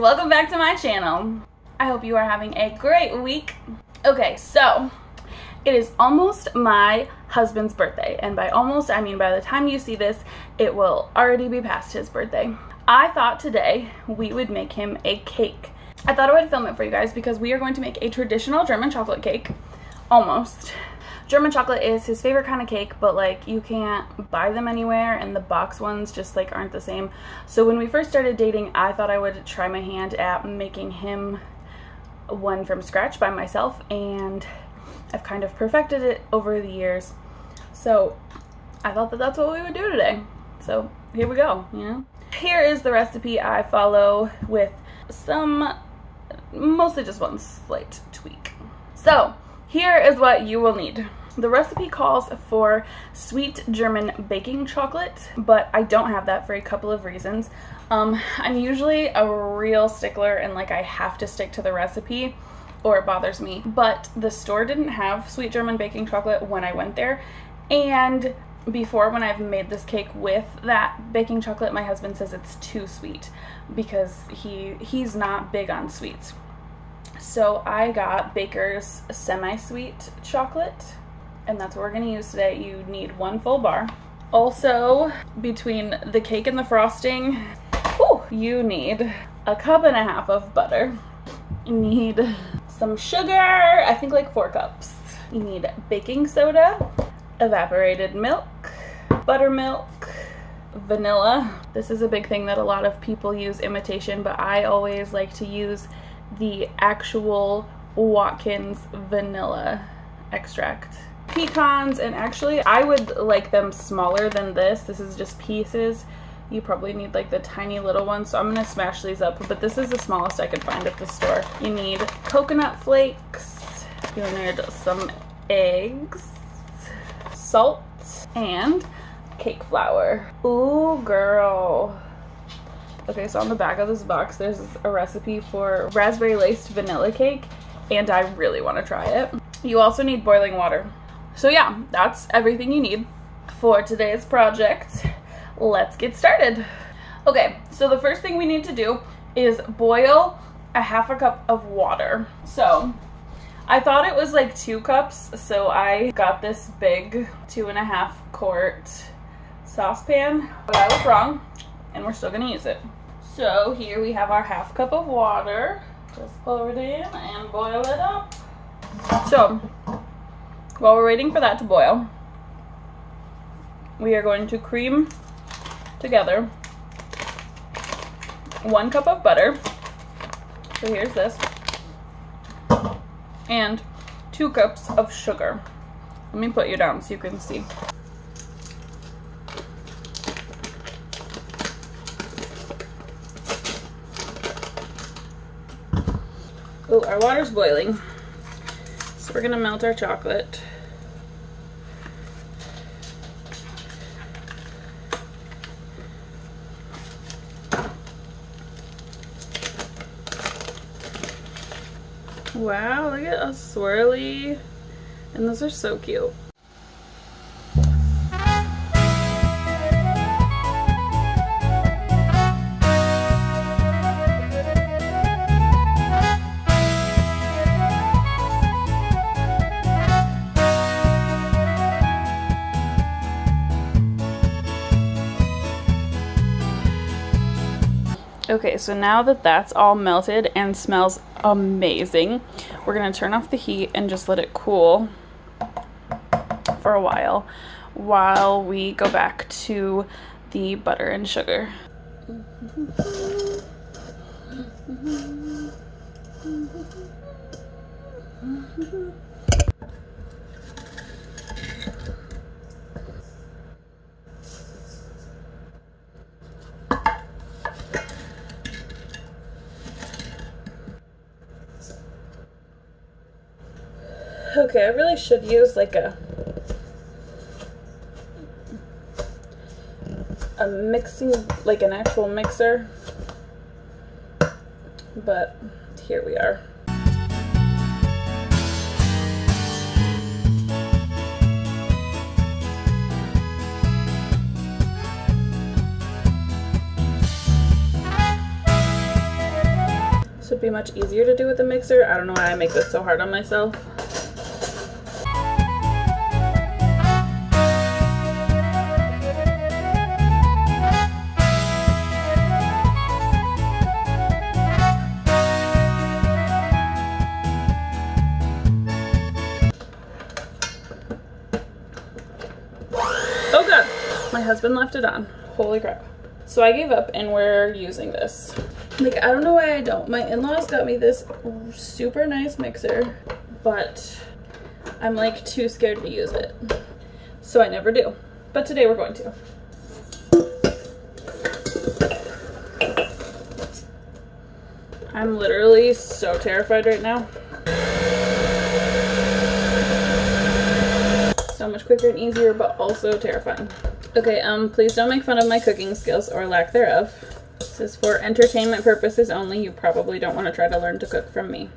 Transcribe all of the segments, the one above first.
welcome back to my channel. I hope you are having a great week. Okay, so it is almost my husband's birthday, and by almost I mean by the time you see this it will already be past his birthday. I thought today we would make him a cake. I thought I would film it for you guys because we are going to make a traditional German chocolate cake. Almost. German chocolate is his favorite kind of cake, but like you can't buy them anywhere and the box ones just like aren't the same. So when we first started dating, I thought I would try my hand at making him one from scratch by myself, and I've kind of perfected it over the years. So I thought that that's what we would do today. So here we go, you know. Here is the recipe I follow with some, mostly just one slight tweak. So here is what you will need. The recipe calls for sweet German baking chocolate, but I don't have that for a couple of reasons. I'm usually a real stickler and like I have to stick to the recipe or it bothers me, but the store didn't have sweet German baking chocolate when I went there, and before when I've made this cake with that baking chocolate, my husband says it's too sweet because he's not big on sweets. So I got Baker's semi-sweet chocolate, and that's what we're gonna use today. You need 1 full bar. Also, between the cake and the frosting, you need 1.5 cups of butter. You need some sugar, I think like 4 cups. You need baking soda, evaporated milk, buttermilk, vanilla. This is a big thing that a lot of people use imitation, but I always like to use the actual Watkins vanilla extract. Pecans, and actually I would like them smaller than this. This is just pieces. You probably need like the tiny little ones, so I'm gonna smash these up, but this is the smallest I could find at the store. You need coconut flakes, you'll need some eggs, salt, and cake flour. Ooh, girl. Okay, so on the back of this box, there's a recipe for raspberry laced vanilla cake, and I really want to try it. You also need boiling water. So yeah, that's everything you need for today's project. Let's get started. Okay, so the first thing we need to do is boil 1/2 cup of water. So I thought it was like 2 cups, so I got this big 2.5 quart saucepan, but I was wrong, and we're still gonna use it. So here we have our 1/2 cup of water. Just pour it in and boil it up. So while we're waiting for that to boil, we are going to cream together 1 cup of butter. So here's this. And 2 cups of sugar. Let me put you down so you can see. Oh, our water's boiling. So we're gonna melt our chocolate. Wow, look at us swirly. And those are so cute. Okay, so now that that's all melted and smells amazing, we're gonna turn off the heat and just let it cool for a while we go back to the butter and sugar. Okay, I really should use like a mixing, like an actual mixer, but here we are. would be much easier to do with a mixer. I don't know why I make this so hard on myself. Oh god, my husband left it on. Holy crap. So I gave up and we're using this. Like, I don't know why I don't. My in-laws got me this super nice mixer, but I'm like too scared to use it. So I never do. But today we're going to. I'm literally so terrified right now. So much quicker and easier, but also terrifying. Okay, please don't make fun of my cooking skills or lack thereof. This is for entertainment purposes only. You probably don't want to try to learn to cook from me.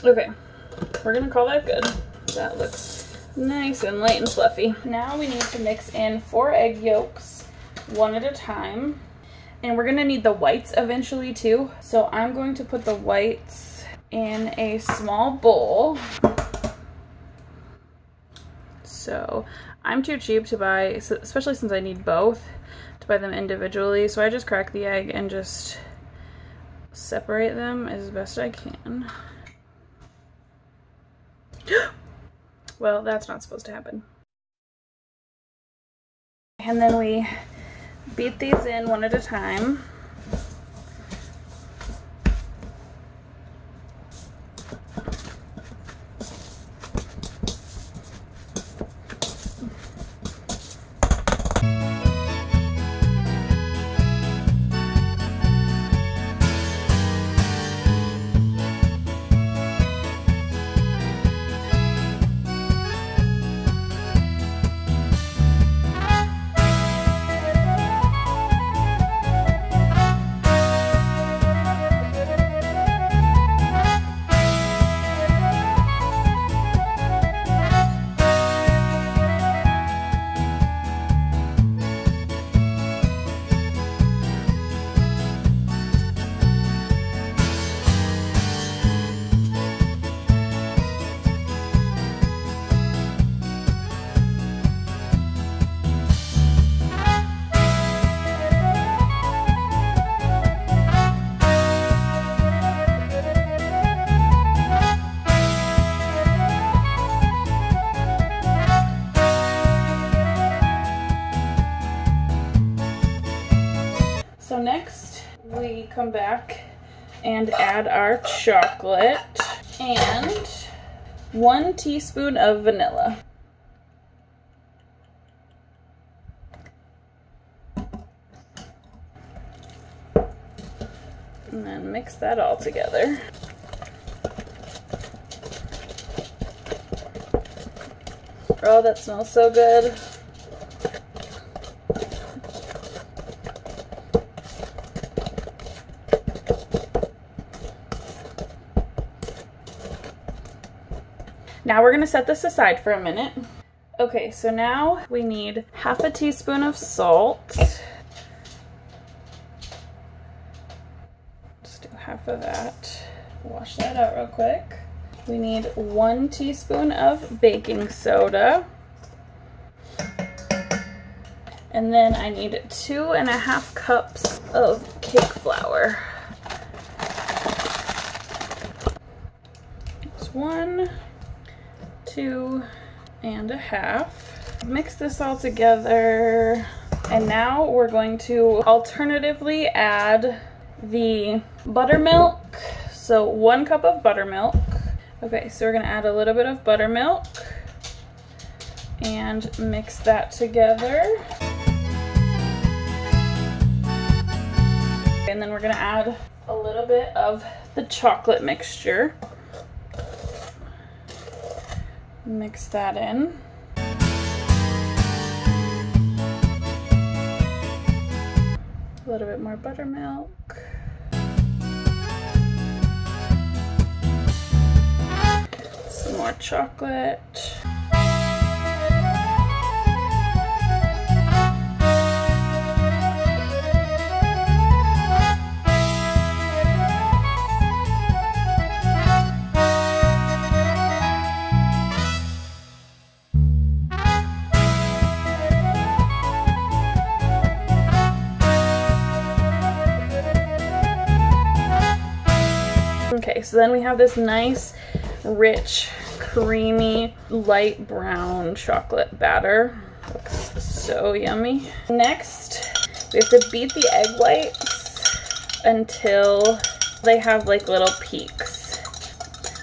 Okay, we're gonna call that good. That looks nice and light and fluffy. Now we need to mix in 4 egg yolks, one at a time. And we're gonna need the whites eventually too. So I'm going to put the whites in a small bowl. So I'm too cheap to buy, especially since I need both, to buy them individually. So I just crack the egg and just separate them as best I can. Well, that's not supposed to happen. And then we beat these in one at a time. So next we come back and add our chocolate and 1 teaspoon of vanilla. And then mix that all together. Oh, that smells so good. Now we're gonna set this aside for a minute. Okay, so now we need half a teaspoon of salt. Just do half of that. Wash that out real quick. We need 1 teaspoon of baking soda. And then I need 2.5 cups of cake flour. That's 1, 2.5. Mix this all together. And now we're going to alternatively add the buttermilk. So 1 cup of buttermilk. Okay, so we're gonna add a little bit of buttermilk and mix that together. And then we're gonna add a little bit of the chocolate mixture. Mix that in. A little bit more buttermilk. some more chocolate. Okay, so then we have this nice, rich, creamy, light brown chocolate batter. Looks so yummy. Next, we have to beat the egg whites until they have like little peaks.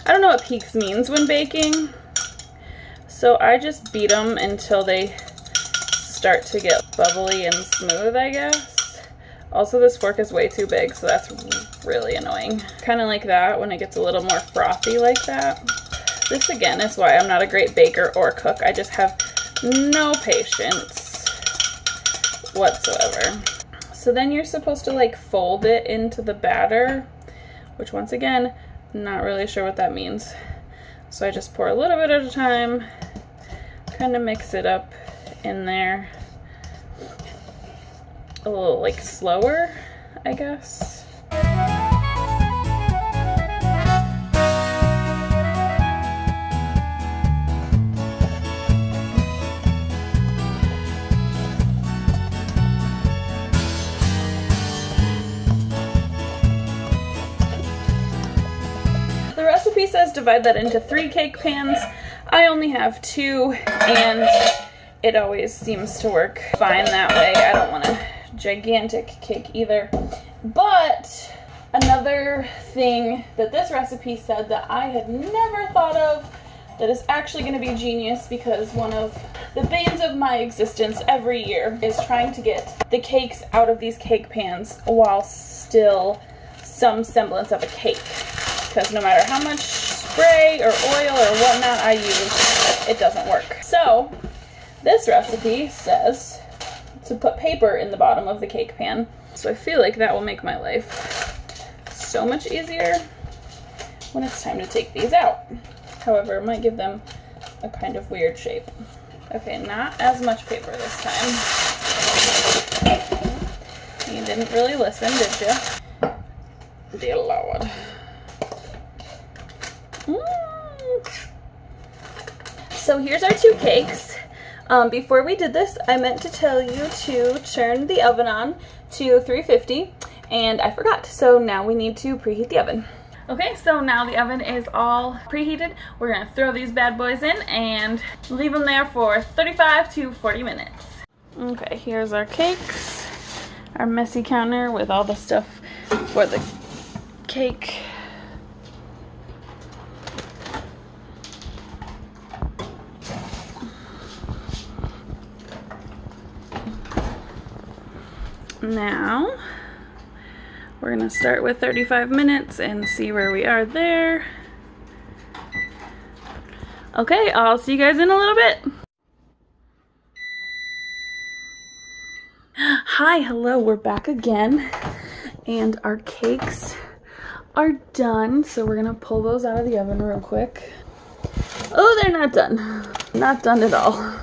I don't know what peaks means when baking, so I just beat them until they start to get bubbly and smooth, I guess. Also, this fork is way too big, so that's really annoying. Kind of like that when it gets a little more frothy like that. This again is why I'm not a great baker or cook. I just have no patience whatsoever. So then you're supposed to like fold it into the batter, which once again, not really sure what that means. So I just pour a little bit at a time, kind of mix it up in there. A little like slower, I guess. The recipe says divide that into 3 cake pans. I only have 2, and it always seems to work fine that way. I don't want a gigantic cake either. But another thing that this recipe said that I had never thought of that is actually going to be genius, because one of the banes of my existence every year is trying to get the cakes out of these cake pans while still some semblance of a cake. Because no matter how much spray or oil or whatnot I use, it doesn't work. So this recipe says to put paper in the bottom of the cake pan. So I feel like that will make my life so much easier when it's time to take these out. However, it might give them a kind of weird shape. Okay, not as much paper this time. You didn't really listen, did you? Dear Lord. So here's our 2 cakes. Before we did this, I meant to tell you to turn the oven on to 350, and I forgot. So now we need to preheat the oven. Okay, so now the oven is all preheated. We're gonna throw these bad boys in and leave them there for 35 to 40 minutes. Okay, here's our cakes, our messy counter with all the stuff for the cake. Now, we're gonna start with 35 minutes and see where we are there. Okay, I'll see you guys in a little bit. Hi, hello, we're back again. And our cakes are done. So we're gonna pull those out of the oven real quick. Oh, they're not done. Not done at all.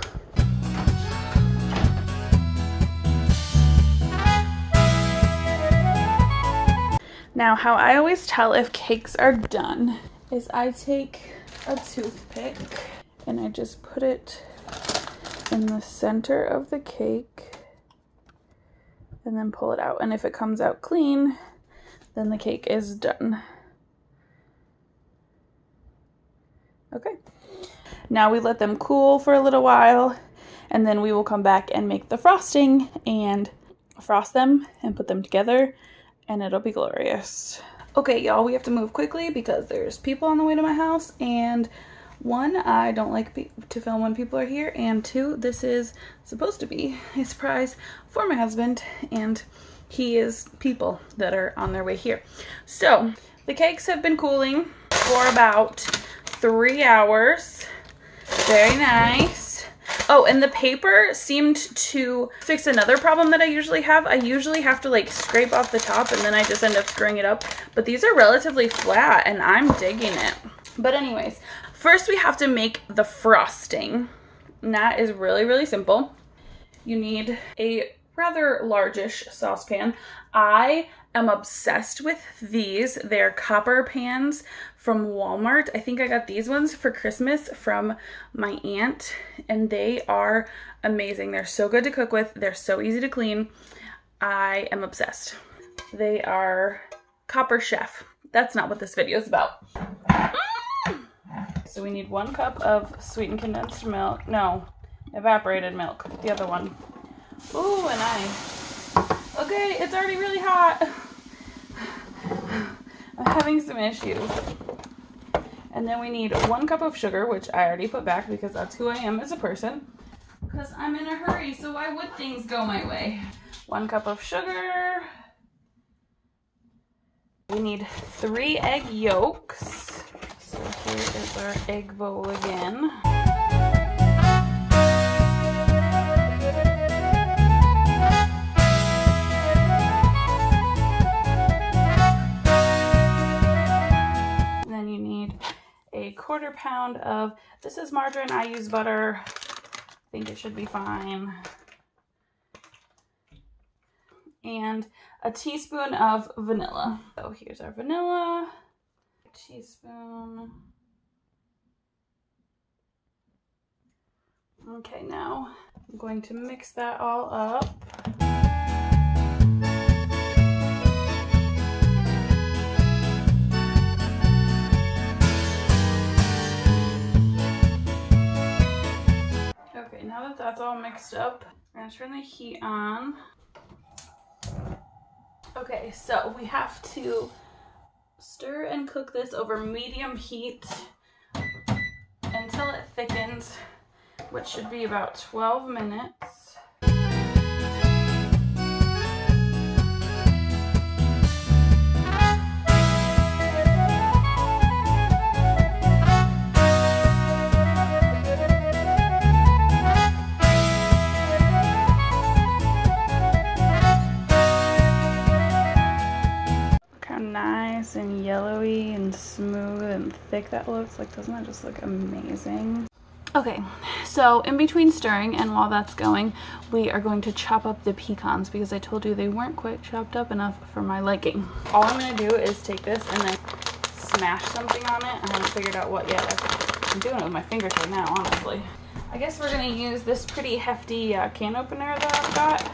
Now, how I always tell if cakes are done is I take a toothpick and I just put it in the center of the cake and then pull it out. And if it comes out clean, then the cake is done. Okay. Now we let them cool for a little while, and then we will come back and make the frosting and frost them and put them together, and it'll be glorious. Okay, y'all, we have to move quickly because there's people on the way to my house, and 1, I don't like to film when people are here, and 2, this is supposed to be a surprise for my husband, and he is people that are on their way here. So, the cakes have been cooling for about 3 hours. Very nice. Oh, and the paper seemed to fix another problem that I usually have. I usually have to like scrape off the top and then I just end up screwing it up. But these are relatively flat and I'm digging it. But anyways, first we have to make the frosting. And that is really, really simple. You need a rather largish saucepan. I am obsessed with these. They're copper pans from Walmart. I think I got these ones for Christmas from my aunt, and they are amazing. They're so good to cook with. They're so easy to clean. I am obsessed. They are Copper Chef. That's not what this video is about. So we need 1 cup of sweetened condensed milk. No, evaporated milk. The other one. Ooh, and okay, it's already really hot. I'm having some issues. And then we need 1 cup of sugar, which I already put back because that's who I am as a person. Because I'm in a hurry, so why would things go my way? 1 cup of sugar. We need 3 egg yolks. So here is our egg bowl again. And then you need a 1/4 pound of, this is margarine, I use butter. I think it should be fine. And a teaspoon of vanilla. So here's our vanilla. A teaspoon. Okay, now I'm going to mix that all up. Okay, now that that's all mixed up, we're gonna turn the heat on. Okay, so we have to stir and cook this over medium heat until it thickens, which should be about 12 minutes. Nice and yellowy and smooth and thick that looks. Like, doesn't that just look amazing? Okay, so in between stirring and while that's going, we are going to chop up the pecans because I told you they weren't quite chopped up enough for my liking. All I'm going to do is take this and then smash something on it. I haven't figured out what yet. I'm doing it with my fingers right now, honestly. I guess we're going to use this pretty hefty can opener that I've got.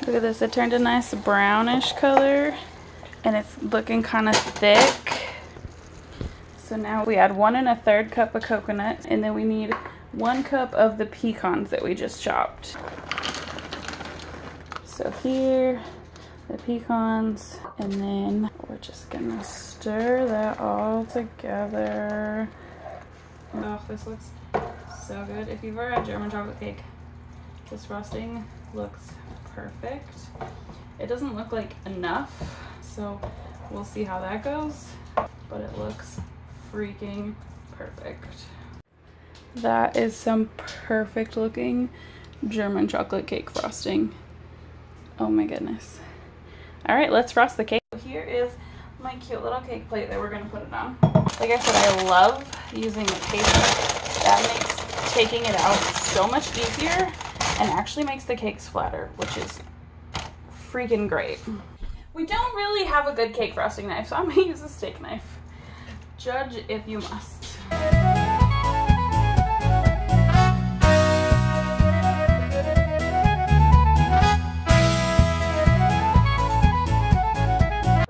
Look at this, it turned a nice brownish color and it's looking kind of thick. So now we add 1 1/3 cup of coconut, and then we need 1 cup of the pecans that we just chopped. So here, the pecans, and then we're just gonna stir that all together. Oh, this looks so good. If you've ever had German chocolate cake, this frosting looks perfect. It doesn't look like enough, so we'll see how that goes, but it looks freaking perfect. That is some perfect looking German chocolate cake frosting. Oh my goodness. All right, let's frost the cake. Here is my cute little cake plate that we're gonna put it on. Like I said, I love using the cake. That makes taking it out so much easier and actually makes the cakes flatter, which is freaking great. We don't really have a good cake frosting knife, so I'm gonna use a steak knife. Judge if you must.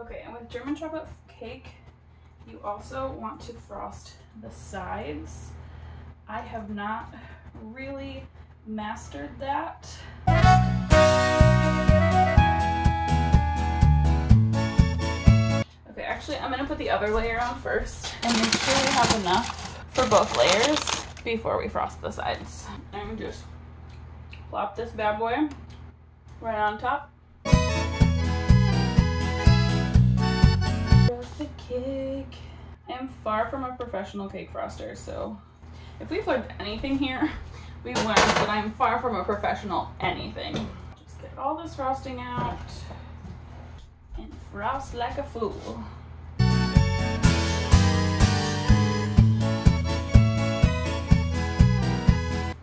Okay, and with German chocolate cake, you also want to frost the sides. I have not really mastered that. Actually, I'm gonna put the other layer on first and make sure we have enough for both layers. before we frost the sides. And just plop this bad boy right on top. Just the cake. I'm far from a professional cake froster, so if we've learned anything here, we've learned that I'm far from a professional anything. Just get all this frosting out and frost like a fool.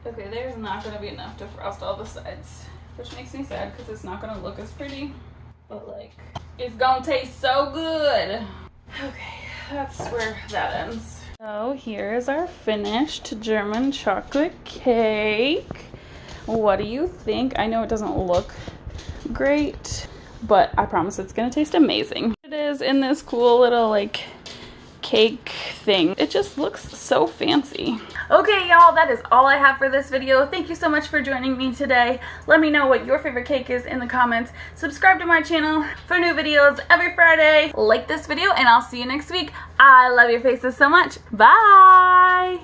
Okay, there's not gonna be enough to frost all the sides, which makes me sad because it's not gonna look as pretty, but like, it's gonna taste so good. Okay, that's where that ends. So here's our finished German chocolate cake. What do you think? I know it doesn't look great, but I promise it's gonna taste amazing. It is in this cool little like cake thing. It just looks so fancy. Okay, y'all, that is all I have for this video. Thank you so much for joining me today. Let me know what your favorite cake is in the comments. Subscribe to my channel for new videos every Friday. Like this video, and I'll see you next week. I love your faces so much. Bye!